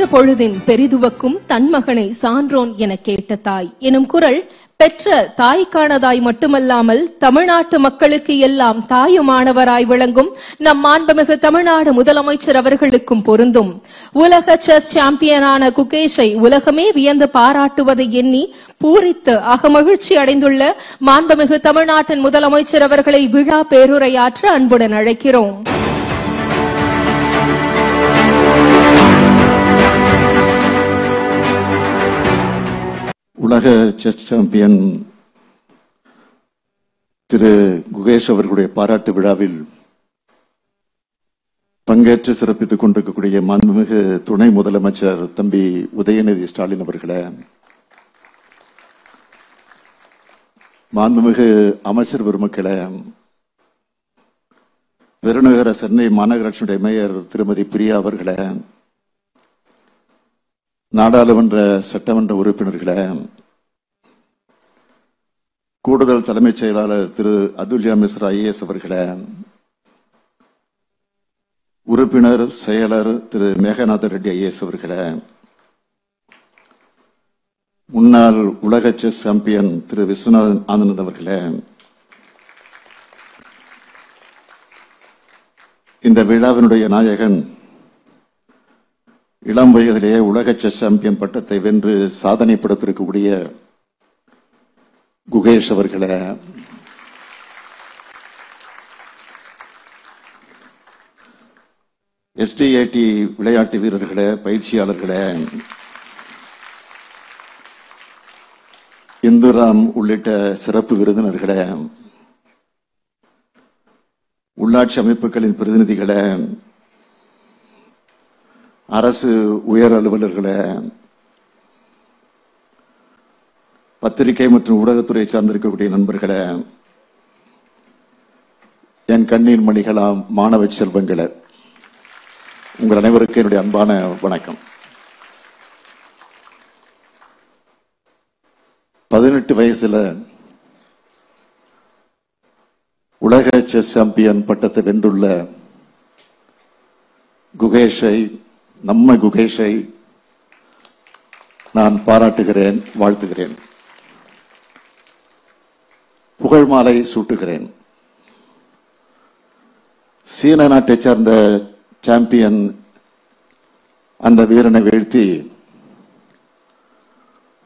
பெற்ற பொழுதின் பெரிதுவக்கும் தன் மகனை சான்றோன் என கேட்ட தாய் எனும் குரல் பெற்ற தாய்க்கானதாய் மட்டுமல்லாமல் தமிழ்நாட்டு மக்களுக்கு எல்லாம் தாயுமானவராய் விளங்கும் நம் மாண்புமிகு தமிழ்நாடு முதலமைச்சர் அவர்களுக்கும் பொருந்தும். உலக செஸ் சாம்பியனான குகேஷை உலகமே வியந்து பாராட்டுவதை எண்ணி பூரித்து அகமகிழ்ச்சி அடைந்துள்ள மாண்புமிகு தமிழ்நாட்டின் முதலமைச்சர் அவர்களை விழா பேருரையாற்ற அன்புடன் அழைக்கிறோம். உலக செஸ் சாம்பியன் திரு குகேஷ் அவர்களுடைய பாராட்டு விழாவில் பங்கேற்று சிறப்பித்துக் கொண்டிருக்கக்கூடிய மாண்புமிகு துணை முதலமைச்சர் தம்பி உதயநிதி ஸ்டாலின் அவர்களே, மாண்புமிகு அமைச்சர் பெருமக்களே, பெருநகர சென்னை மாநகராட்சியுடைய மேயர் திருமதி பிரியா அவர்களே, நாடாளுமன்ற சட்டமன்ற உறுப்பினர்களே, கூடுதல் தலைமைச் செயலாளர் திரு அதுல்யா மிஸ்ரா ஐஏஎஸ் அவர்களே, உறுப்பினர் செயலர் திரு மேகநாத ரெட்டி ஐஏஎஸ் அவர்களே, முன்னாள் உலக செஸ் சாம்பியன் திரு விஸ்வநாதன் ஆனந்த் அவர்களே, இந்த விழாவினுடைய நாயகன் இளம் வயதிலேயே உலக செஸ் சாம்பியன் பட்டத்தை வென்று சாதனை படுத்திருக்கக்கூடிய குகேஷ் அவர்களே, எஸ்டிஏடி விளையாட்டு வீரர்களே, பயிற்சியாளர்களே, இந்துராம் உள்ளிட்ட சிறப்பு விருந்தினர்களே, உள்ளாட்சி அமைப்புகளின் பிரதிநிதிகளே, அரசு உயர் அலுவலர்களே, பத்திரிகை மற்றும் ஊடகத்துறை சார்ந்திருக்கக்கூடிய நண்பர்களே, என் கண்ணீர் மணிகளாம் மாணவ செல்வங்களே, உங்கள் அனைவருக்கும் என்னுடைய அன்பான வணக்கம். 18 வயசுல உலக செஸ் சாம்பியன் பட்டத்தை வென்றுள்ள குகேஷை, நம்ம குகேஷை நான் பாராட்டுகிறேன், வாழ்த்துகிறேன், புகழ் மாலை சூட்டுகிறேன். சீன நாட்டை சார்ந்த சாம்பியன் அந்த வீரனை வீழ்த்தி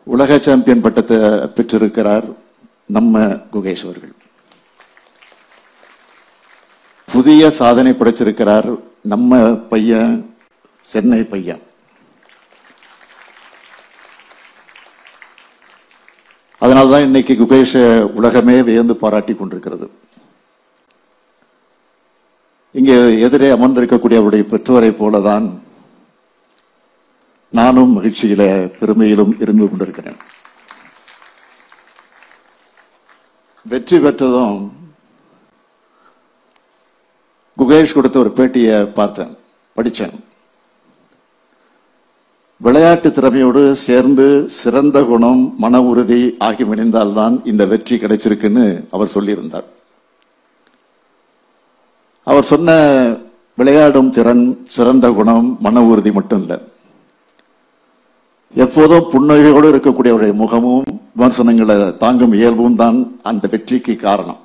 உலக சாம்பியன் பட்டத்தை பெற்றிருக்கிறார் நம்ம குகேஷ் அவர்கள். புதிய சாதனை படைச்சிருக்கிறார் நம்ம பையன், சென்னை பையன். அதனால்தான் இன்னைக்கு குகேஷ உலகமே வியந்து பாராட்டி கொண்டிருக்கிறது. இங்கே எதிரே அமர்ந்திருக்கக்கூடிய அவருடைய பெற்றோரை போலதான் நானும் மகிழ்ச்சியில பெருமையிலும் இருந்து கொண்டிருக்கிறேன். வெற்றி பெற்றதும் குகேஷ் கொடுத்த ஒரு பேட்டியை பார்த்தேன், படிச்சேன். விளையாட்டு திறமையோடு சேர்ந்து சிறந்த குணம், மன உறுதி ஆகி இணைந்தால்தான் இந்த வெற்றி கிடைச்சிருக்குன்னு அவர் சொல்லியிருந்தார். அவர் சொன்ன விளையாடும் திறன், சிறந்த குணம், மன உறுதி மட்டும் இல்லை, எப்போதும் புன்னகையோடு இருக்கக்கூடிய அவருடைய முகமும் விமர்சனங்களை தாங்கும் இயல்பும் தான் அந்த வெற்றிக்கு காரணம்.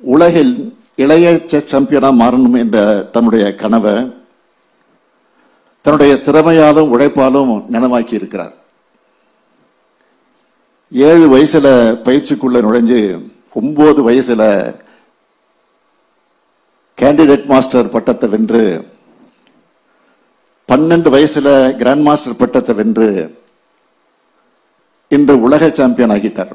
உலகில் இளைய செஸ் சாம்பியனா மாறணும் என்ற தன்னுடைய கனவை தன்னுடைய திறமையாலும் உழைப்பாலும் நனவாக்கி இருக்கிறார். 7 வயசுல பயிற்சிக்குள்ள நுழைஞ்சு 9 வயசுல கேண்டிடேட் மாஸ்டர் பட்டத்தை வென்று 12 வயசுல கிராண்ட் மாஸ்டர் பட்டத்தை வென்று இன்று உலக சாம்பியன் ஆகிட்டார்.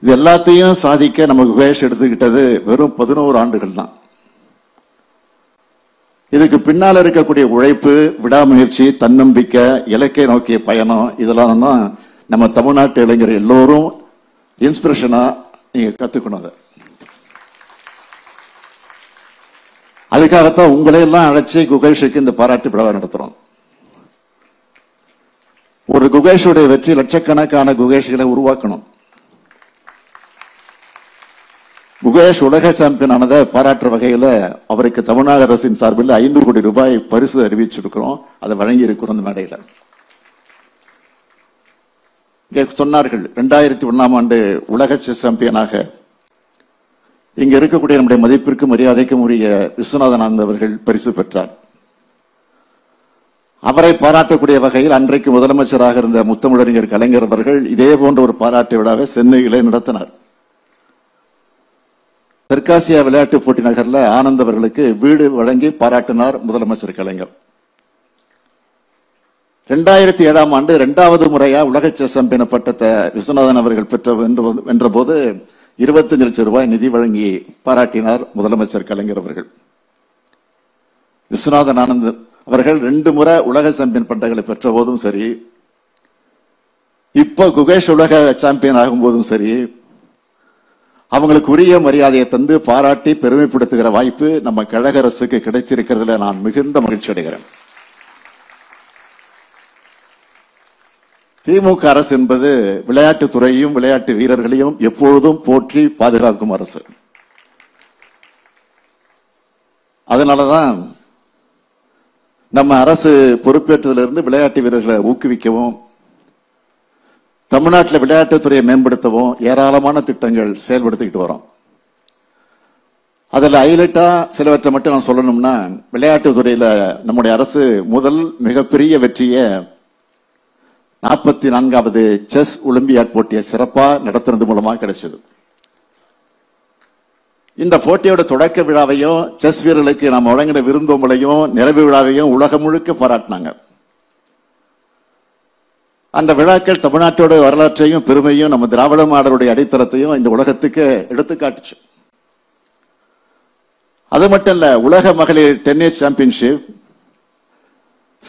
இது எல்லாத்தையும் சாதிக்க நம்ம குகேஷ் எடுத்துக்கிட்டது வெறும் 11 ஆண்டுகள் தான். இதுக்கு பின்னால இருக்கக்கூடிய உழைப்பு, விடாமுயற்சி, தன்னம்பிக்கை, இலக்கை நோக்கிய பயணம், இதெல்லாம் தான் நம்ம தமிழ்நாட்டு இளைஞர் எல்லோரும் இன்ஸ்பிரேஷனா நீங்க கத்துக்கணும். அதுக்காகத்தான் உங்களையெல்லாம் அழைச்சி குகேஷுக்கு இந்த பாராட்டு விழா நடத்துறோம். ஒரு குகேஷுடைய வெற்றி லட்சக்கணக்கான குகேஷ்களை உருவாக்கணும். குகேஷ் உலக சாம்பியன் ஆனதை பாராட்டுற வகையில அவருக்கு தமிழ்நாடு அரசின் சார்பில் 5 கோடி ரூபாய் பரிசு அறிவிச்சிருக்கிறோம். அதை வழங்கி இருக்கிறோம் இந்த மேடையில. சொன்னார்கள் 2001ஆம் ஆண்டு உலக செஸ் சாம்பியனாக இங்க இருக்கக்கூடிய நம்முடைய மதிப்பிற்கும் மரியாதைக்கும் உரிய விஸ்வநாதன் ஆனந்த் அவர்கள் பரிசு பெற்றார். அவரை பாராட்டக்கூடிய வகையில் அன்றைக்கு முதலமைச்சராக இருந்த முத்தமிழறிஞர் கலைஞர் அவர்கள் இதே போன்ற ஒரு பாராட்டு விழாவை சென்னையிலே நடத்தினார். தெற்காசியா விளையாட்டு போட்டி நகர்ல ஆனந்த் அவர்களுக்கு வீடு வழங்கி பாராட்டினார் முதலமைச்சர் கலைஞர். 2007ஆம் ஆண்டு 2வது முறையா உலக செஸ் சாம்பியன் பட்டத்தை விஸ்வநாதன் அவர்கள் வென்ற போது 25 லட்சம் ரூபாய் நிதி வழங்கி பாராட்டினார் முதலமைச்சர் கலைஞர் அவர்கள். விஸ்வநாதன் ஆனந்த் அவர்கள் 2 முறை உலக சாம்பியன் பட்டங்களை பெற்ற போதும் சரி, இப்ப குகேஷ் உலக சாம்பியன் ஆகும் போதும் சரி, அவங்களுக்கு உரிய மரியாதையை தந்து பாராட்டி பெருமைப்படுத்துகிற வாய்ப்பு நம்ம கழக அரசுக்கு கிடைத்திருக்கிறதுல நான் மிகுந்த மகிழ்ச்சி அடைகிறேன். திமுக அரசு என்பது விளையாட்டுத் துறையையும் விளையாட்டு வீரர்களையும் எப்பொழுதும் போற்றி பாதுகாக்கும் அரசு. அதனாலதான் நம்ம அரசு பொறுப்பேற்றதிலிருந்து விளையாட்டு வீரர்களை ஊக்குவிக்கவும், தமிழ்நாட்டில் விளையாட்டுத்துறையை மேம்படுத்தவும் ஏராளமான திட்டங்கள் செயல்படுத்திக்கிட்டு வரோம். அதுல ஹைலைட்டா சிலவற்றை மட்டும் நான் சொல்லணும்னா, விளையாட்டுத்துறையில நம்முடைய அரசு முதல் மிகப்பெரிய வெற்றியை 44வது செஸ் ஒலிம்பியாட் போட்டியை சிறப்பா நடத்துறது மூலமா கிடைச்சது. இந்த போட்டியோட தொடக்க விழாவையும் செஸ் வீரர்களுக்கு நாம் வழங்கின விருந்தோம்பலையும் நிறைவு விழாவையும் உலகம் முழுக்க பாராட்டினாங்க. அந்த விழாக்கள் தமிழ்நாட்டோட வரலாற்றையும் பெருமையும் நம்ம திராவிட மாடலுடைய அடித்தளத்தையும் இந்த உலகத்துக்கு எடுத்து காட்டுச்சு. அது மட்டும் இல்ல, உலக மகளிர் டென்னிஸ் சாம்பியன்ஷிப்,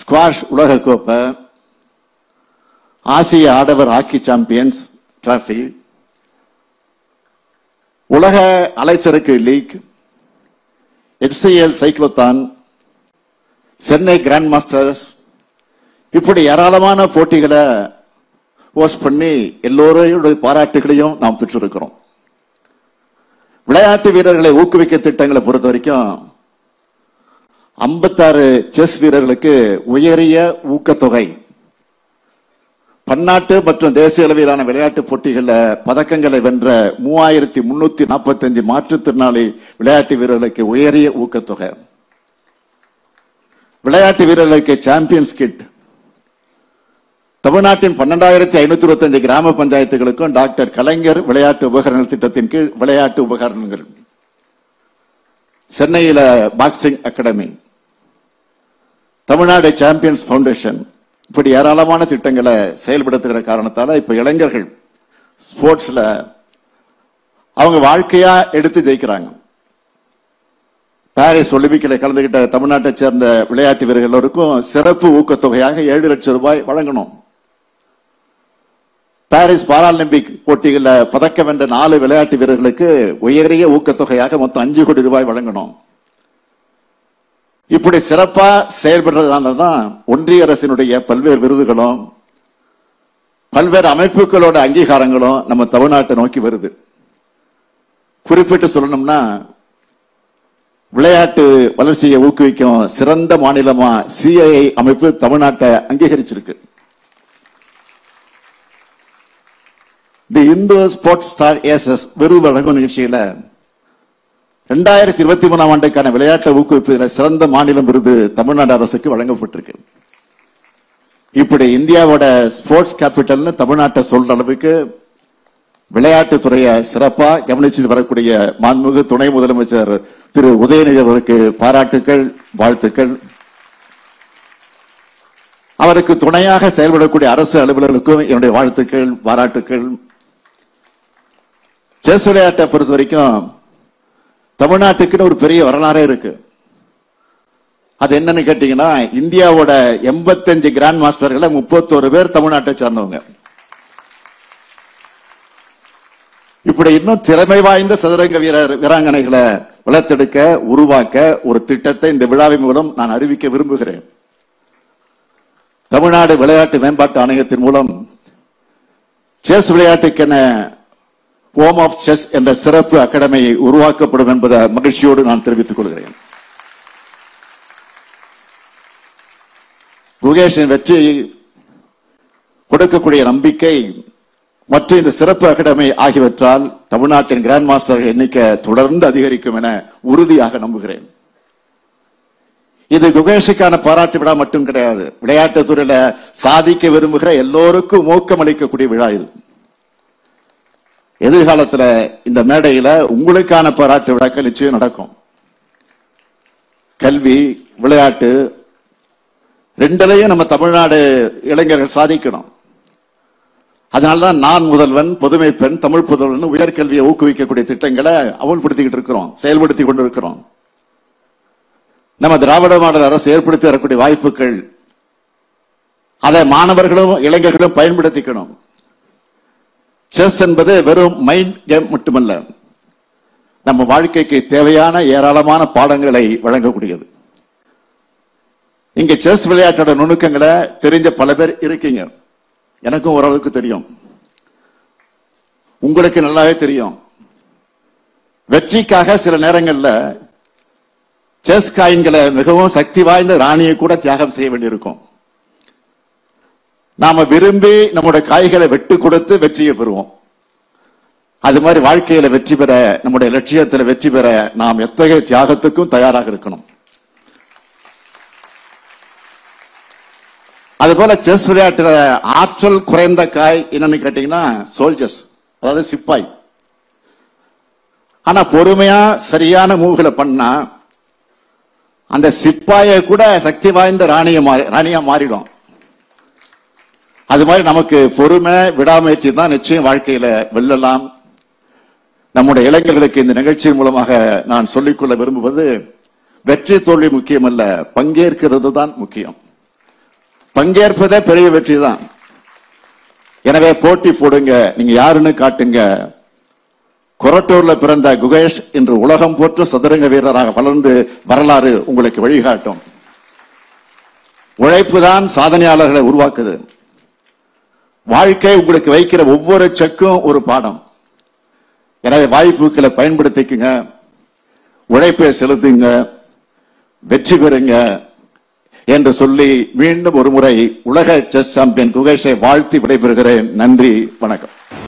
ஸ்குவாஷ் உலக கோப்பை, ஆசிய ஆடவர் ஹாக்கி சாம்பியன்ஸ் டிராபி, உலக அலைச்சறுக்கு league, HCL cyclothon, Chennai grand masters, இப்படி ஏராளமான போட்டிகளை ஹோஸ்ட் பண்ணி எல்லோருடைய பாராட்டுகளையும் நாம் பெற்றிருக்கிறோம். விளையாட்டு வீரர்களை ஊக்குவிக்க திட்டங்களை பொறுத்த வரைக்கும் 56 செஸ் வீரர்களுக்கு உயரிய ஊக்கத்தொகை, பன்னாட்டு மற்றும் தேசிய அளவிலான விளையாட்டு போட்டிகளில் பதக்கங்களை வென்ற 3345 மாற்றுத்திறனாளி விளையாட்டு வீரர்களுக்கு உயரிய ஊக்கத்தொகை, விளையாட்டு வீரர்களுக்கு சாம்பியன்ஸ் கிட், தமிழ்நாட்டின் 12525 கிராம பஞ்சாயத்துகளுக்கும் டாக்டர் கலைஞர் விளையாட்டு உபகரண திட்டத்தின் கீழ் விளையாட்டு உபகரணங்கள், சென்னையில boxing academy, Tamil Nadu champions foundation, இப்படி ஏராளமான திட்டங்களை செயல்படுத்துகிற காரணத்தால இப்ப இளைஞர்கள் ஸ்போர்ட்ஸ்ல அவங்க வாழ்க்கையா எடுத்து ஜெயிக்கிறாங்க. பாரிஸ் ஒலிம்பிக்ல கலந்துகிட்ட தமிழ்நாட்டை சேர்ந்த விளையாட்டு வீரர்கள் எல்லோருக்கும் சிறப்பு ஊக்கத்தொகையாக 7 லட்சம் ரூபாய் வழங்கணும். பாரிஸ் பாராலிம்பிக் போட்டிகளில் பதக்கம் வென்ற 4 விளையாட்டு வீரர்களுக்கு உயரிய ஊக்கத்தொகையாக மொத்தம் 5 கோடி ரூபாய் வழங்கணும். இப்படி சிறப்பா செயல்படுறதுனாலதான் ஒன்றிய அரசினுடைய பல்வேறு விருதுகளும் பல்வேறு அமைப்புகளோட அங்கீகாரங்களும் நம்ம தமிழ்நாட்டை நோக்கி வருது. குறிப்பிட்டு சொல்லணும்னா, விளையாட்டு வளர்ச்சியை ஊக்குவிக்கும் சிறந்த மாநிலமா CII அமைப்பு தமிழ்நாட்டை அங்கீகரிச்சிருக்கு. தி இந்து ஸ்போர்ட்ஸ் ஸ்டார் ஏசஸ் விருது வழங்கும் நிகழ்ச்சியில 2023ஆம் ஆண்டுக்கான விளையாட்டை ஊக்குவிப்பதில் சிறந்த மாநிலம் விருது தமிழ்நாடு அரசுக்கு வழங்கப்பட்டிருக்கு. இப்படி இந்தியாவோட ஸ்போர்ட்ஸ் கேபிட்டல்னு தமிழ்நாட்டை சொல்ற அளவுக்கு விளையாட்டுத்துறையை சிறப்பா கவனிச்சு வரக்கூடிய மாண்புமிகு துணை முதலமைச்சர் திரு உதயநிதி அவர்களுக்கு பாராட்டுக்கள், வாழ்த்துக்கள். அவருக்கு துணையாக செயல்படக்கூடிய அரசு அலுவலர்களுக்கும் என்னுடைய வாழ்த்துக்கள், பாராட்டுக்கள். செஸ் விளையாட்டை பொறுத்த வரைக்கும் தமிழ்நாட்டுக்குன்னு ஒரு பெரிய வரலாறே இருக்கு. அது என்னன்னு கேட்டீங்கன்னா, இந்தியாவோட 85 கிராண்ட் மாஸ்டர்களை 31 பேர் தமிழ்நாட்டை சார்ந்தவங்க. இப்படி இன்னும் திறமை வாய்ந்த சதுரங்க வீராங்கனைகளை வளர்த்தெடுக்க உருவாக்க ஒரு திட்டத்தை இந்த விழாவின் மூலம் நான் அறிவிக்க விரும்புகிறேன். தமிழ்நாடு விளையாட்டு மேம்பாட்டு ஆணையத்தின் மூலம் செஸ் விளையாட்டுக்கென ஹோம் ஆஃப் செஸ் என்ற சிறப்பு அகாடமி உருவாக்கப்படும் என்பதை மகிழ்ச்சியோடு நான் தெரிவித்துக் கொள்கிறேன். குகேஷின் வெற்றி கொடுக்கக்கூடிய நம்பிக்கை மற்றும் இந்த சிறப்பு அகாடமி ஆகியவற்றால் தமிழ்நாட்டின் கிராண்ட் மாஸ்டர் எண்ணிக்கை தொடர்ந்து அதிகரிக்கும் என உறுதியாக நம்புகிறேன். இது குகேஷுக்கான பாராட்டு விழா மட்டும் கிடையாது, விளையாட்டுத் துறையில சாதிக்க விரும்புகிற எல்லோருக்கும் ஊக்கம் அளிக்கக்கூடிய விழா இது. எதிர்காலத்தில் இந்த மேடையில உங்களுக்கான பாராட்டு விழாக்கள் நிச்சயம் நடக்கும். கல்வி, விளையாட்டு ரெண்டிலையும் நம்ம தமிழ்நாடு இளைஞர்கள் சாதிக்கணும். அதனால்தான் நான் முதல்வன், புதுமை பெண், தமிழ் புதல்வன் உயர்கல்வியை ஊக்குவிக்கக்கூடிய திட்டங்களை அமல்படுத்திக்கிட்டு இருக்கிறோம், செயல்படுத்திக் கொண்டிருக்கிறோம். நம்ம திராவிட மாடல் அரசு ஏற்படுத்தி வரக்கூடிய வாய்ப்புகள் அதை மாணவர்களும் இளைஞர்களும் பயன்படுத்திக்கணும். செஸ் என்பது வெறும் மைண்ட் கேம் மட்டுமல்ல, நம்ம வாழ்க்கைக்கு தேவையான ஏராளமான பாடங்களை வழங்கக்கூடியது. இங்க செஸ் விளையாட்டோட நுணுக்கங்களை தெரிஞ்ச பல பேர் இருக்கீங்க. எனக்கும் ஓரளவுக்கு தெரியும், உங்களுக்கு நல்லாவே தெரியும். வெற்றிக்காக சில நேரங்கள்ல செஸ் காயின்களை மிகவும் சக்தி வாய்ந்த ராணியை கூட தியாகம் செய்ய வேண்டியிருக்கும். நாம விரும்பி நம்முடைய காய்களை வெட்டு கொடுத்து வெற்றியை பெறுவோம். அது மாதிரி வாழ்க்கையில வெற்றி பெற, நம்முடைய லட்சியத்தில் வெற்றி பெற நாம் எத்தகைய தியாகத்துக்கும் தயாராக இருக்கணும். அதுபோல செஸ் விளையாட்டுல ஆற்றல் குறைந்த காய் என்னன்னு கேட்டீங்கன்னா சோல்ஜர்ஸ், அதாவது சிப்பாய். ஆனா பொறுமையா சரியான மூவ்களை பண்ணா அந்த சிப்பாயை கூட சக்தி வாய்ந்த ராணியா மாறிடும். அது மாதிரி நமக்கு பொறுமை, விடாமுயற்சி தான் நிச்சயம் வாழ்க்கையில வெல்லலாம். நம்முடைய இளைஞர்களுக்கு இந்த நிகழ்ச்சியின் மூலமாக நான் சொல்லிக்கொள்ள விரும்புவது, வெற்றி தோல்வி முக்கியமல்ல, பங்கேற்கிறது தான் முக்கியம். பங்கேற்பதே பெரிய வெற்றி தான். எனவே போட்டி போடுங்க, நீங்க யாருன்னு காட்டுங்க. கொரட்டூர்ல பிறந்த குகேஷ் இன்று உலகம் போற்று சதுரங்க வீரராக வளர்ந்து வரலாறு உங்களுக்கு வழிகாட்டும். உழைப்பு தான் சாதனையாளர்களை உருவாக்குது. வாழ்க்கை உங்களுக்கு வைக்கிற ஒவ்வொரு செக்கும் ஒரு பாடம். எனவே வாய்ப்புகளை பயன்படுத்திக்குங்க, உழைப்பை செலுத்துங்க, வெற்றி பெறுங்க என்று சொல்லி மீண்டும் ஒரு முறை உலக செஸ் சாம்பியன் குகேஷை வாழ்த்தி விடைபெறுகிறேன். நன்றி, வணக்கம்.